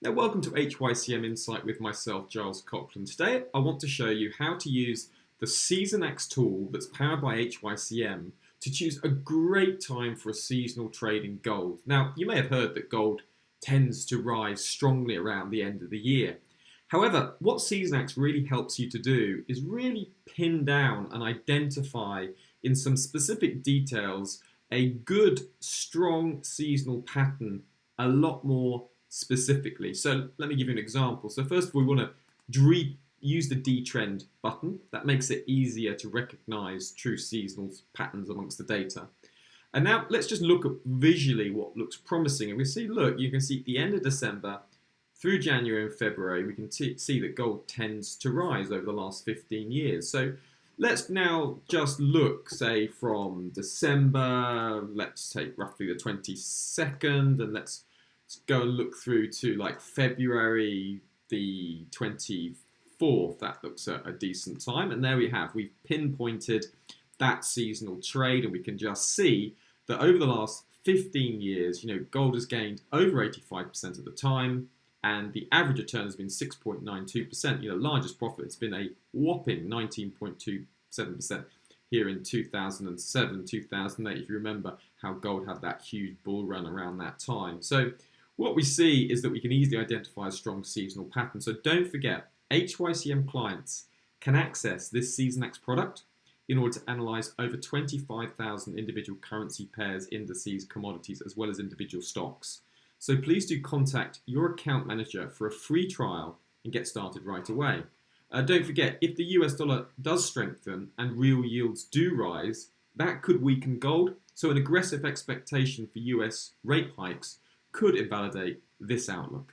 Now, welcome to HYCM Insight with myself, Giles Coughlin. Today, I want to show you how to use the Seasonax tool that's powered by HYCM to choose a great time for a seasonal trade in gold. Now, you may have heard that gold tends to rise strongly around the end of the year. However, what Seasonax really helps you to do is really pin down and identify in some specific details a good, strong seasonal pattern a lot more specifically. So let me give you an example. So first of all, we want to use the D-trend button. That makes it easier to recognize true seasonal patterns amongst the data. And now let's just look at visually what looks promising. And we see, look, you can see at the end of December through January and February, we can see that gold tends to rise over the last 15 years. So let's now just look, say, from December, let's take roughly the 22nd, and let's go and look through to like February the 24th. That looks at a decent time. And there we have, we've pinpointed that seasonal trade, and we can just see that over the last 15 years, gold has gained over 85% of the time, and the average return has been 6.92%. Largest profit has been a whopping 19.27% here in 2007, 2008, if you remember how gold had that huge bull run around that time. So what we see is that we can easily identify a strong seasonal pattern. So don't forget, HYCM clients can access this Seasonax product in order to analyze over 25,000 individual currency pairs, indices, commodities, as well as individual stocks. So please do contact your account manager for a free trial and get started right away. Don't forget, if the US dollar does strengthen and real yields do rise, that could weaken gold. So an aggressive expectation for US rate hikes could invalidate this outlook.